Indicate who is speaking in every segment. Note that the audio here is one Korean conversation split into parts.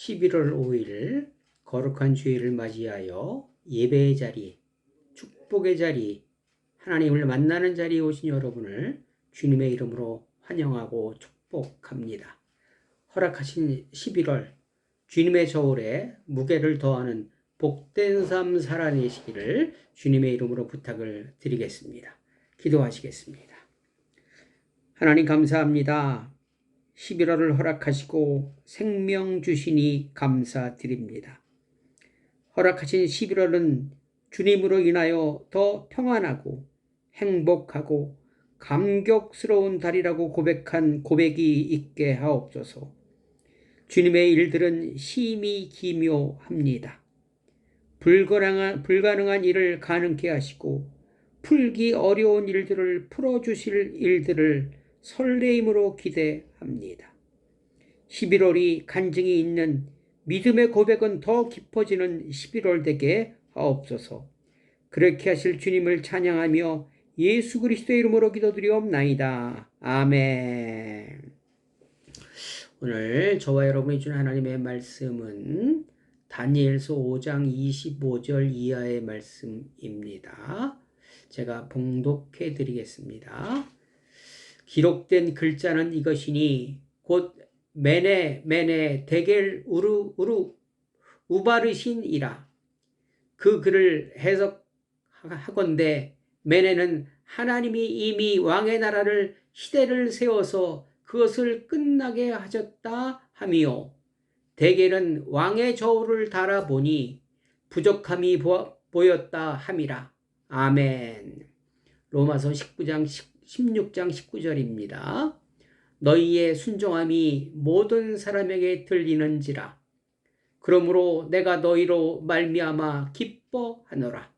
Speaker 1: 11월 5일 거룩한 주일을 맞이하여 예배의 자리, 축복의 자리, 하나님을 만나는 자리에 오신 여러분을 주님의 이름으로 환영하고 축복합니다. 허락하신 11월 주님의 저울에 무게를 더하는 복된 삶 살아내시기를 주님의 이름으로 부탁을 드리겠습니다. 기도하시겠습니다. 하나님 감사합니다. 11월을 허락하시고 생명 주시니 감사드립니다. 허락하신 11월은 주님으로 인하여 더 평안하고 행복하고 감격스러운 달이라고 고백한 고백이 있게 하옵소서. 주님의 일들은 심히 기묘합니다. 불가능한 일을 가능케 하시고 풀기 어려운 일들을 풀어주실 일들을 설레임으로 기대합니다. 11월이 간증이 있는 믿음의 고백은 더 깊어지는 11월 되게 하옵소서. 그렇게 하실 주님을 찬양하며 예수 그리스도의 이름으로 기도드리옵나이다. 아멘. 오늘 저와 여러분이 준 하나님의 말씀은 다니엘서 5장 25절 이하의 말씀입니다. 제가 봉독해 드리겠습니다. 기록된 글자는 이것이니 곧 메네 데겔 우르 우바르신이라. 그 글을 해석하건대 메네는 하나님이 이미 왕의 나라를 시대를 세워서 그것을 끝나게 하셨다 함이요, 데겔은 왕의 저울을 달아보니 부족함이 보였다 함이라. 아멘. 로마서 16장 19절입니다. 너희의 순종함이 모든 사람에게 들리는지라. 그러므로 내가 너희로 말미암아 기뻐하노라.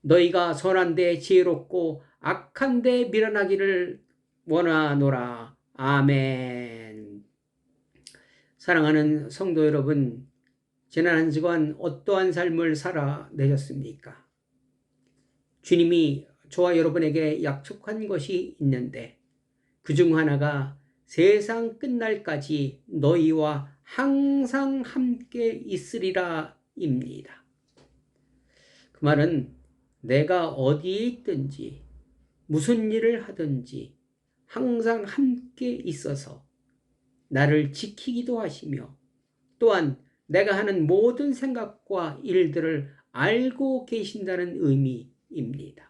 Speaker 1: 너희가 선한 데 지혜롭고 악한 데 미련하기를 원하노라. 아멘. 사랑하는 성도 여러분, 지난 한 주간 어떠한 삶을 살아내셨습니까? 주님이 저와 여러분에게 약속한 것이 있는데 그 중 하나가 세상 끝날까지 너희와 항상 함께 있으리라 입니다. 그 말은 내가 어디에 있든지 무슨 일을 하든지 항상 함께 있어서 나를 지키기도 하시며 또한 내가 하는 모든 생각과 일들을 알고 계신다는 의미입니다.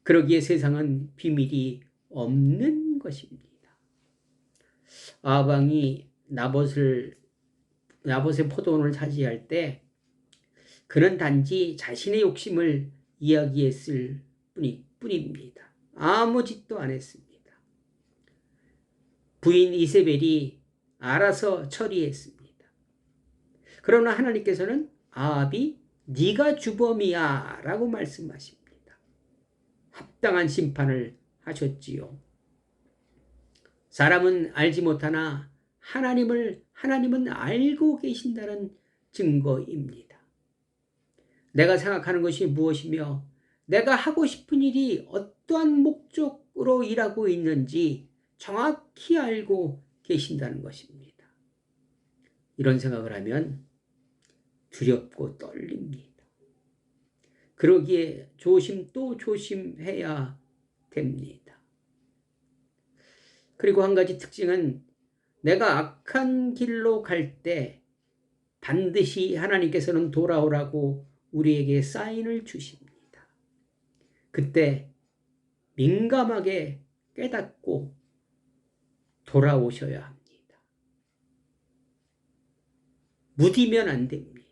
Speaker 1: 그러기에 세상은 비밀이 없는 것입니다. 아방이 나봇의 포도원을 차지할 때 그는 단지 자신의 욕심을 이야기했을 뿐입니다. 아무 짓도 안 했습니다. 부인 이세벨이 알아서 처리했습니다. 그러나 하나님께서는 아합이 네가 주범이야 라고 말씀하십니다. 합당한 심판을 하셨지요. 사람은 알지 못하나 하나님은 알고 계신다는 증거입니다. 내가 생각하는 것이 무엇이며 내가 하고 싶은 일이 어떠한 목적으로 일하고 있는지 정확히 알고 계신다는 것입니다. 이런 생각을 하면 두렵고 떨립니다. 그러기에 조심 또 조심해야 됩니다. 그리고 한 가지 특징은 내가 악한 길로 갈 때 반드시 하나님께서는 돌아오라고 우리에게 사인을 주십니다. 그때 민감하게 깨닫고 돌아오셔야 합니다. 무디면 안 됩니다.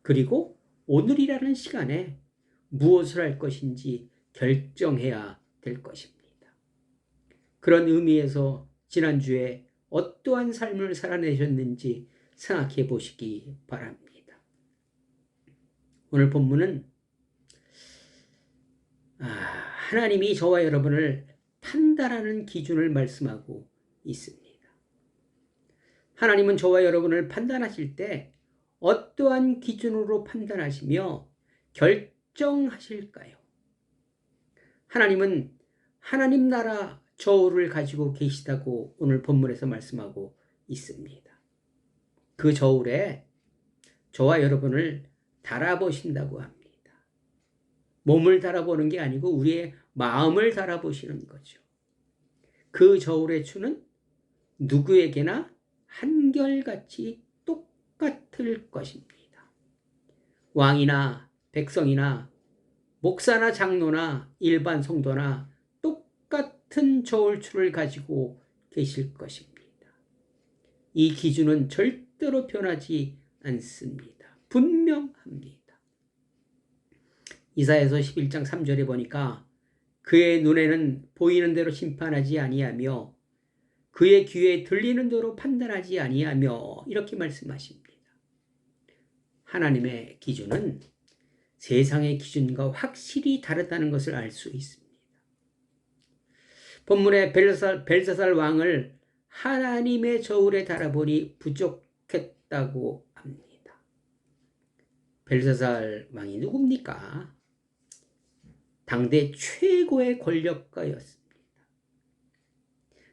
Speaker 1: 그리고 오늘이라는 시간에 무엇을 할 것인지 결정해야 될 것입니다. 그런 의미에서 지난주에 어떠한 삶을 살아내셨는지 생각해 보시기 바랍니다. 오늘 본문은 하나님이 저와 여러분을 판단하는 기준을 말씀하고 있습니다. 하나님은 저와 여러분을 판단하실 때 어떠한 기준으로 판단하시며 결정하실까요? 하나님은 하나님 나라 저울을 가지고 계시다고 오늘 본문에서 말씀하고 있습니다. 그 저울에 저와 여러분을 달아보신다고 합니다. 몸을 달아보는 게 아니고 우리의 마음을 달아보시는 거죠. 그 저울의 추는 누구에게나 한결같이 똑같을 것입니다. 왕이나 백성이나 목사나 장로나 일반 성도나 똑같은 저울추를 가지고 계실 것입니다. 이 기준은 절대로 변하지 않습니다. 분명합니다. 이사야서 11장 3절에 보니까 그의 눈에는 보이는 대로 심판하지 아니하며 그의 귀에 들리는 대로 판단하지 아니하며 이렇게 말씀하십니다. 하나님의 기준은 세상의 기준과 확실히 다르다는 것을 알 수 있습니다. 본문의 벨사살 왕을 하나님의 저울에 달아보니 부족했다고 합니다. 벨사살 왕이 누굽니까? 당대 최고의 권력가였습니다.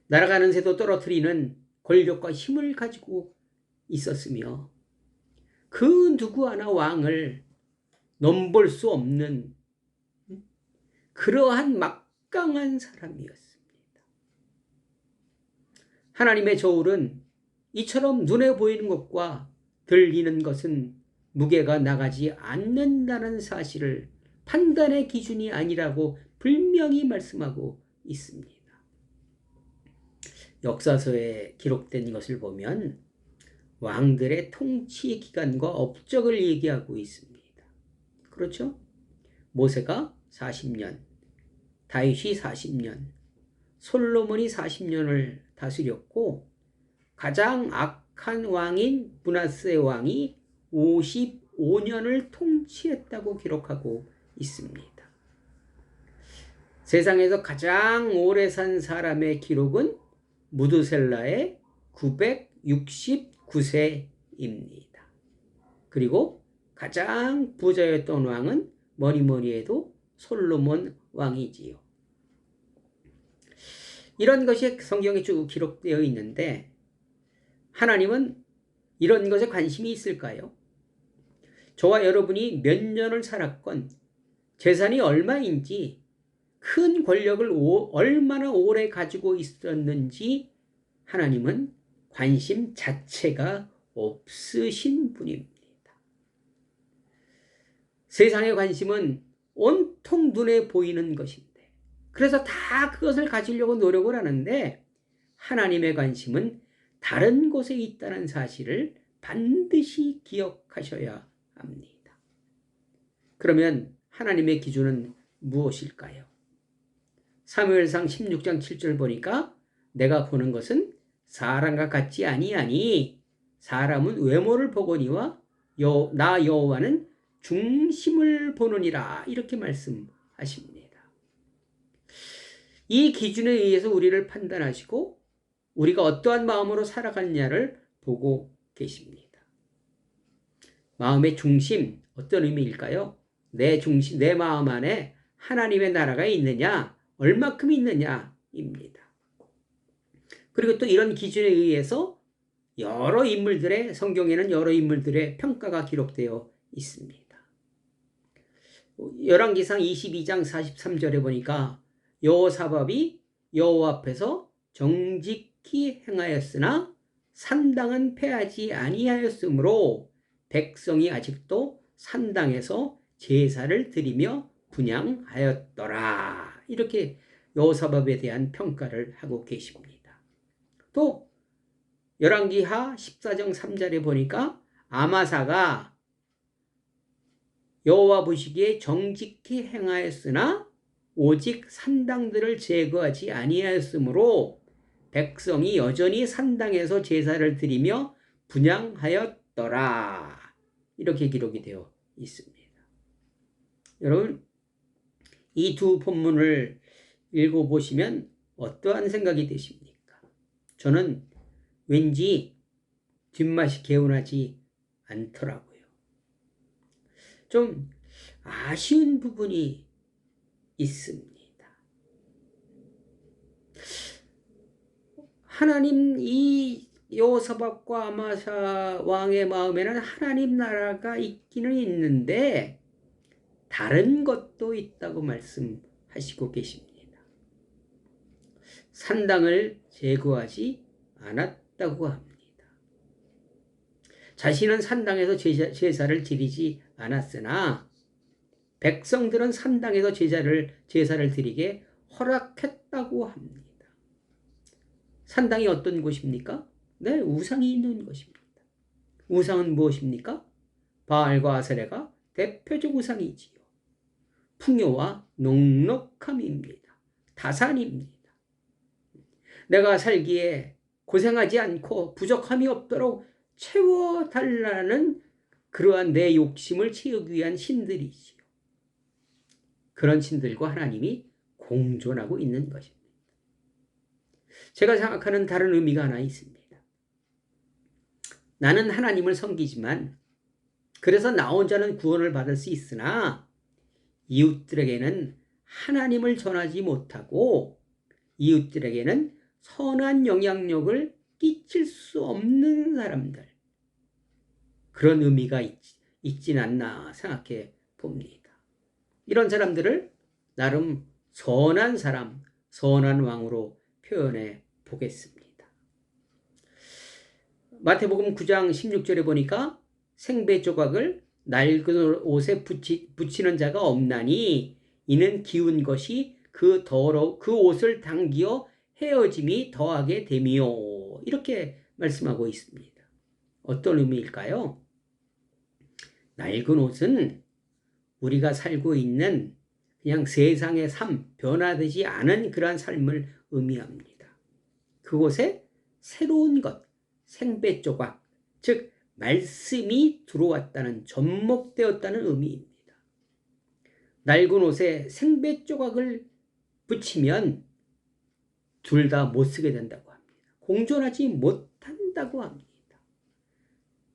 Speaker 1: 날아가는 새도 떨어뜨리는 권력과 힘을 가지고 있었으며 그 누구 하나 왕을 넘볼 수 없는 그러한 막강한 사람이었습니다. 하나님의 저울은 이처럼 눈에 보이는 것과 들리는 것은 무게가 나가지 않는다는 사실을 판단의 기준이 아니라고 분명히 말씀하고 있습니다. 역사서에 기록된 것을 보면 왕들의 통치 기간과 업적을 얘기하고 있습니다. 그렇죠? 모세가 40년, 다윗이 40년, 솔로몬이 40년을 다스렸고 가장 악한 왕인 므낫세 왕이 55년을 통치했다고 기록하고 있습니다. 세상에서 가장 오래 산 사람의 기록은 무드셀라의 969세입니다. 그리고 가장 부자였던 왕은 뭐니 해도 솔로몬 왕이지요. 이런 것이 성경에 쭉 기록되어 있는데 하나님은 이런 것에 관심이 있을까요? 저와 여러분이 몇 년을 살았건 재산이 얼마인지 큰 권력을 얼마나 오래 가지고 있었는지 하나님은 관심 자체가 없으신 분입니다. 세상의 관심은 온통 눈에 보이는 것인데 그래서 다 그것을 가지려고 노력을 하는데 하나님의 관심은 다른 곳에 있다는 사실을 반드시 기억하셔야 합니다. 그러면 하나님의 기준은 무엇일까요? 사무엘상 16장 7절 보니까 내가 보는 것은 사람과 같지 아니하니 사람은 외모를 보거니와 나 여호와는 중심을 보느니라 이렇게 말씀하십니다. 이 기준에 의해서 우리를 판단하시고 우리가 어떠한 마음으로 살아갔냐를 보고 계십니다. 마음의 중심 어떤 의미일까요? 내 중심, 내 마음 안에 하나님의 나라가 있느냐, 얼마큼 있느냐입니다. 그리고 또 이런 기준에 의해서 여러 인물들의 성경에는 여러 인물들의 평가가 기록되어 있습니다. 열왕기상 22장 43절에 보니까 여호사밧이 여호와 앞에서 정직히 행하였으나 산당은 패하지 아니하였으므로 백성이 아직도 산당에서 제사를 드리며 분향하였더라. 이렇게 여호사밧에 대한 평가를 하고 계십니다. 또 열왕기하 14장 3절에 보니까 아마사가 여호와 보시기에 정직히 행하였으나 오직 산당들을 제거하지 아니하였으므로 백성이 여전히 산당에서 제사를 드리며 분향하였더라. 이렇게 기록이 되어 있습니다. 여러분, 이 두 본문을 읽어보시면 어떠한 생각이 드십니까? 저는 왠지 뒷맛이 개운하지 않더라고요. 좀 아쉬운 부분이 있습니다. 하나님 이 여호사밧과 아마샤 왕의 마음에는 하나님 나라가 있기는 있는데 다른 것도 있다고 말씀하시고 계십니다. 산당을 제거하지 않았다고 합니다. 자신은 산당에서 제사를 드리지 않았으나 백성들은 산당에서 제사를 드리게 허락했다고 합니다. 산당이 어떤 곳입니까? 네, 우상이 있는 것입니다. 우상은 무엇입니까? 바알과 아세라가 대표적 우상이지요. 풍요와 넉넉함입니다. 다산입니다. 내가 살기에 고생하지 않고 부족함이 없도록 채워달라는 그러한 내 욕심을 채우기 위한 신들이지요. 그런 신들과 하나님이 공존하고 있는 것입니다. 제가 생각하는 다른 의미가 하나 있습니다. 나는 하나님을 섬기지만 그래서 나 혼자는 구원을 받을 수 있으나 이웃들에게는 하나님을 전하지 못하고 이웃들에게는 선한 영향력을 끼칠 수 없는 사람들, 그런 의미가 있진 않나 생각해 봅니다. 이런 사람들을 나름 선한 사람, 선한 왕으로 표현해 보겠습니다. 마태복음 9장 16절에 보니까 생배 조각을 낡은 옷에 붙이는 자가 없나니 이는 기운 것이 그 옷을 당기어 헤어짐이 더하게 됨이요. 이렇게 말씀하고 있습니다. 어떤 의미일까요? 낡은 옷은 우리가 살고 있는 그냥 세상의 삶, 변화되지 않은 그러한 삶을 의미합니다. 그곳에 새로운 것, 생배 조각, 즉 말씀이 들어왔다는, 접목되었다는 의미입니다. 낡은 옷에 생배 조각을 붙이면 둘 다 못 쓰게 된다고 합니다. 공존하지 못한다고 합니다.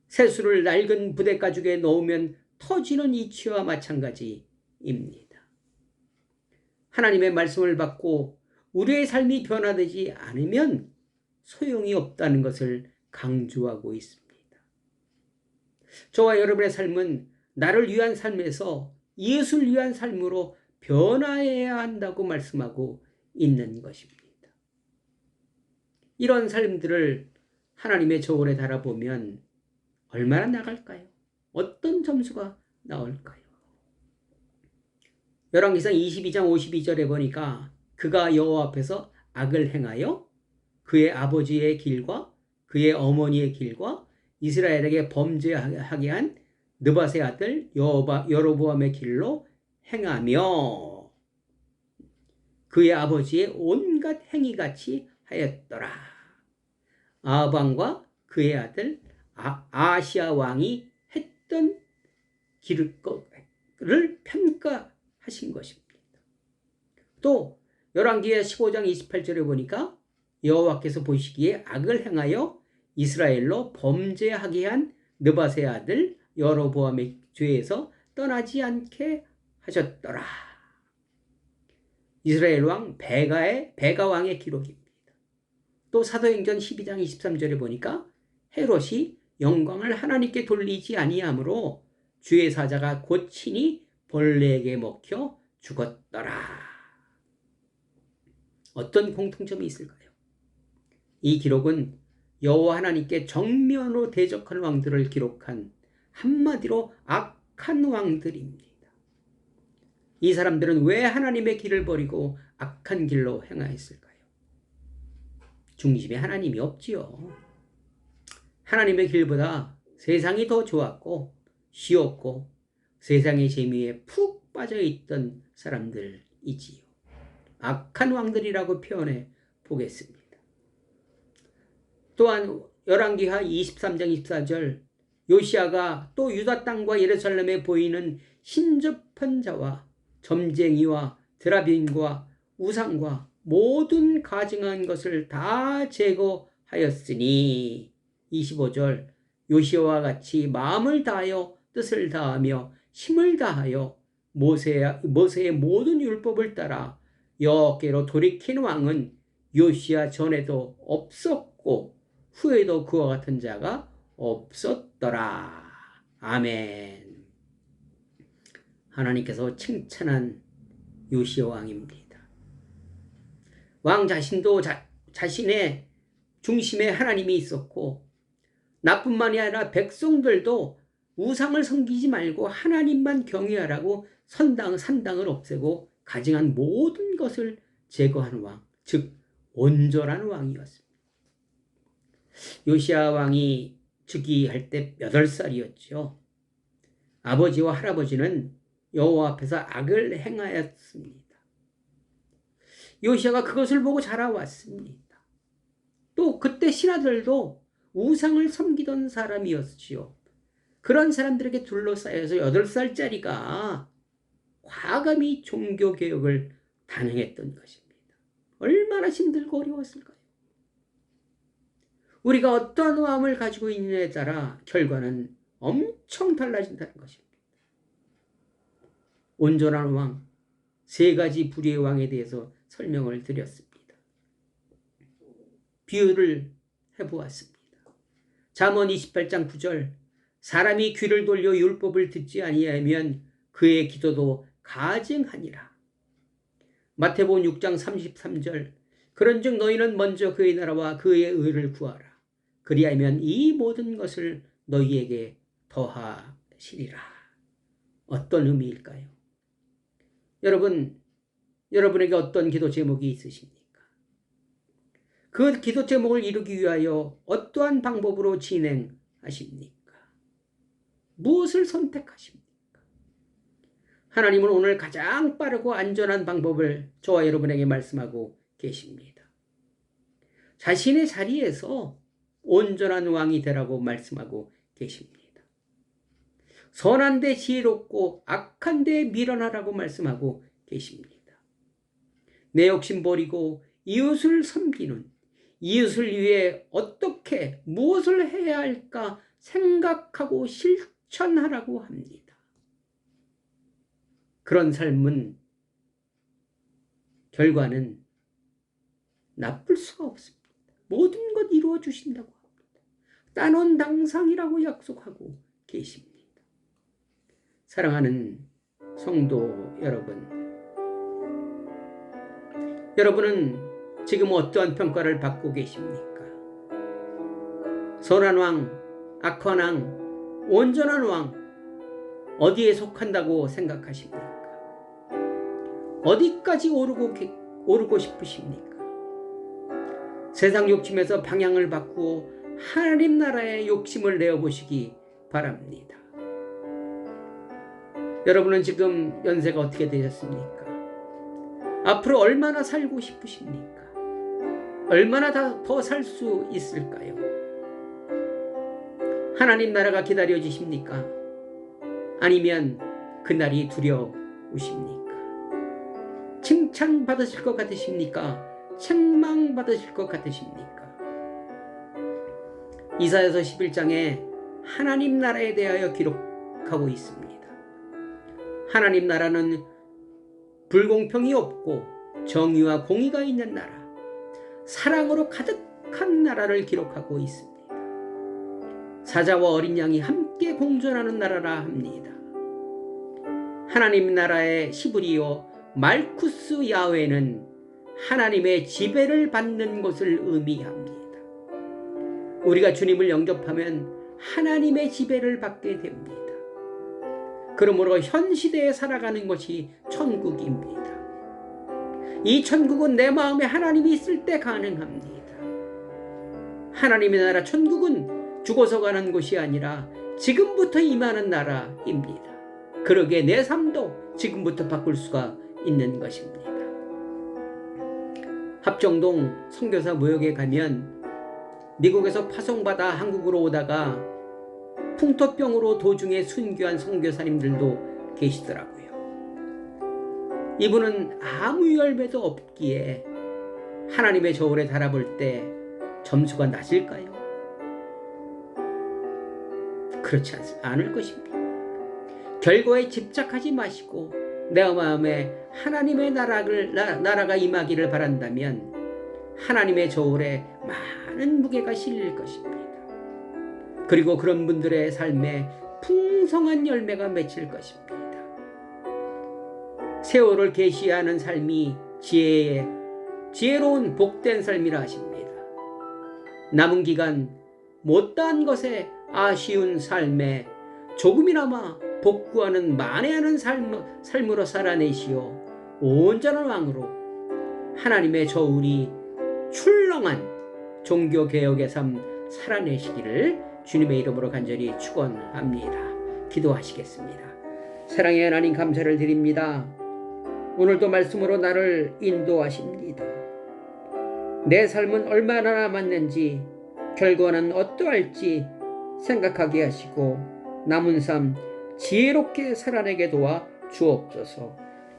Speaker 1: 새수를 낡은 부대 가죽에 넣으면 터지는 이치와 마찬가지입니다. 하나님의 말씀을 받고 우리의 삶이 변화되지 않으면 소용이 없다는 것을 강조하고 있습니다. 저와 여러분의 삶은 나를 위한 삶에서 예수를 위한 삶으로 변화해야 한다고 말씀하고 있는 것입니다. 이런 삶들을 하나님의 저울에 달아보면 얼마나 나갈까요? 어떤 점수가 나올까요? 열왕기상 22장 52절에 보니까 그가 여호와 앞에서 악을 행하여 그의 아버지의 길과 그의 어머니의 길과 이스라엘에게 범죄하게 한 느밧의 아들 여로보암의 길로 행하며 그의 아버지의 온갖 행위같이 하였더라. 아방과 그의 아들 아시아 왕이 했던 길을 평가하신 것입니다. 또 열왕기하 15장 28절에 보니까 여호와께서 보시기에 악을 행하여 이스라엘로 범죄하게 한 느밧의 아들 여로보암의 죄에서 떠나지 않게 하셨더라. 이스라엘 왕 베가 왕의 기록입니다. 또 사도행전 12장 23절에 보니까 헤롯이 영광을 하나님께 돌리지 아니하므로 주의 사자가 곧 친히 벌레에게 먹혀 죽었더라. 어떤 공통점이 있을까요? 이 기록은 여호와 하나님께 정면으로 대적한 왕들을 기록한 한마디로 악한 왕들입니다. 이 사람들은 왜 하나님의 길을 버리고 악한 길로 행하였을까요? 중심에 하나님이 없지요. 하나님의 길보다 세상이 더 좋았고 쉬웠고 세상의 재미에 푹 빠져있던 사람들이지요. 악한 왕들이라고 표현해 보겠습니다. 또한 열왕기하 23장 24절 요시야가 또 유다 땅과 예루살렘에 보이는 신접한 자와 점쟁이와 드라빈과 우상과 모든 가증한 것을 다 제거하였으니 25절 요시야와 같이 마음을 다하여 뜻을 다하며 힘을 다하여 모세의 모든 율법을 따라 여호와께로 돌이킨 왕은 요시야 전에도 없었고 후에도 그와 같은 자가 없었더라. 아멘. 하나님께서 칭찬한 요시야 왕입니다. 왕 자신도 자신의 중심에 하나님이 있었고, 나뿐만이 아니라 백성들도 우상을 섬기지 말고 하나님만 경외하라고 산당을 없애고 가증한 모든 것을 제거하는 왕, 즉 온전한 왕이었습니다. 요시야 왕이 즉위할 때 8살이었죠. 아버지와 할아버지는 여호와 앞에서 악을 행하였습니다. 요시야가 그것을 보고 자라왔습니다. 또 그때 신하들도 우상을 섬기던 사람이었지요. 그런 사람들에게 둘러싸여서 8살짜리가 과감히 종교개혁을 단행했던 것입니다. 얼마나 힘들고 어려웠을까요? 우리가 어떠한 마음을 가지고 있느냐에 따라 결과는 엄청 달라진다는 것입니다. 온전한 왕, 3가지 불의의 왕에 대해서 설명을 드렸습니다. 비유를 해보았습니다. 잠언 28장 9절, 사람이 귀를 돌려 율법을 듣지 아니하면 그의 기도도 가증하니라. 마태복음 6장 33절, 그런즉 너희는 먼저 그의 나라와 그의 의를 구하라. 그리하면 이 모든 것을 너희에게 더하시리라. 어떤 의미일까요? 여러분에게 어떤 기도 제목이 있으십니까? 그 기도 제목을 이루기 위하여 어떠한 방법으로 진행하십니까? 무엇을 선택하십니까? 하나님은 오늘 가장 빠르고 안전한 방법을 저와 여러분에게 말씀하고 계십니다. 자신의 자리에서 온전한 왕이 되라고 말씀하고 계십니다. 선한 데 지혜롭고 악한 데 미련하라고 말씀하고 계십니다. 내 욕심 버리고 이웃을 섬기는, 이웃을 위해 어떻게 무엇을 해야 할까 생각하고 실천하라고 합니다. 그런 삶은 결과는 나쁠 수가 없습니다. 모든 것 이루어 주신다고 합니다. 따놓은 당상이라고 약속하고 계십니다. 사랑하는 성도 여러분은 지금 어떠한 평가를 받고 계십니까? 선한 왕, 악한 왕, 온전한 왕, 어디에 속한다고 생각하십니까? 어디까지 오르고 싶으십니까? 세상 욕심에서 방향을 바꾸어 하나님 나라의 욕심을 내어보시기 바랍니다. 여러분은 지금 연세가 어떻게 되셨습니까? 앞으로 얼마나 살고 싶으십니까? 얼마나 더 살 수 있을까요? 하나님 나라가 기다려지십니까? 아니면 그날이 두려우십니까? 칭찬받으실 것 같으십니까? 책망받으실 것 같으십니까? 이사야서 11장에 하나님 나라에 대하여 기록하고 있습니다. 하나님 나라는 불공평이 없고 정의와 공의가 있는 나라, 사랑으로 가득한 나라를 기록하고 있습니다. 사자와 어린 양이 함께 공존하는 나라라 합니다. 하나님 나라의 시브리오 말쿠스 야훼는 하나님의 지배를 받는 것을 의미합니다. 우리가 주님을 영접하면 하나님의 지배를 받게 됩니다. 그러므로 현 시대에 살아가는 것이 천국입니다. 이 천국은 내 마음에 하나님이 있을 때 가능합니다. 하나님의 나라 천국은 죽어서 가는 곳이 아니라 지금부터 임하는 나라입니다. 그러기에 내 삶도 지금부터 바꿀 수가 있는 것입니다. 합정동 선교사 무역에 가면 미국에서 파송받아 한국으로 오다가 풍토병으로 도중에 순교한 선교사님들도 계시더라고요. 이분은 아무 열매도 없기에 하나님의 저울에 달아볼 때 점수가 낮을까요? 그렇지 않을 것입니다. 결과에 집착하지 마시고 내 마음에 하나님의 나라가 임하기를 바란다면 하나님의 저울에 많은 무게가 실릴 것입니다. 그리고 그런 분들의 삶에 풍성한 열매가 맺힐 것입니다. 세월을 계시하는 삶이 지혜로운 복된 삶이라 하십니다. 남은 기간 못다한 것에 아쉬운 삶에 조금이나마 복구하는 만회하는 삶으로 살아내시어 온전한 왕으로 하나님의 저울이 출렁한 종교개혁의 삶 살아내시기를 주님의 이름으로 간절히 축원합니다. 기도하시겠습니다. 사랑의 하나님 감사를 드립니다. 오늘도 말씀으로 나를 인도하십니다. 내 삶은 얼마나 남았는지 결과는 어떠할지 생각하게 하시고 남은 삶 지혜롭게 살아내게 도와 주옵소서.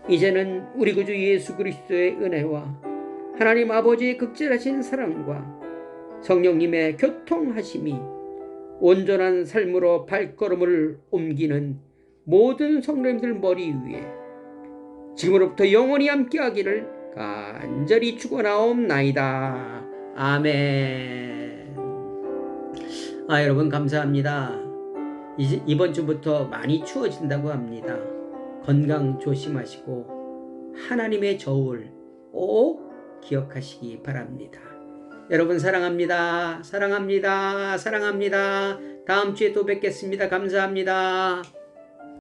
Speaker 1: 이제는 우리 구주 예수 그리스도의 은혜와 하나님 아버지의 극진하신 사랑과 성령님의 교통하심이 온전한 삶으로 발걸음을 옮기는 모든 성도님들 머리 위에 지금으로부터 영원히 함께하기를 간절히 축원하옵나이다. 아멘. 여러분 감사합니다. 이번 주부터 많이 추워진다고 합니다. 건강 조심하시고 하나님의 저울 꼭 기억하시기 바랍니다. 여러분 사랑합니다. 사랑합니다. 사랑합니다. 다음 주에 또 뵙겠습니다. 감사합니다.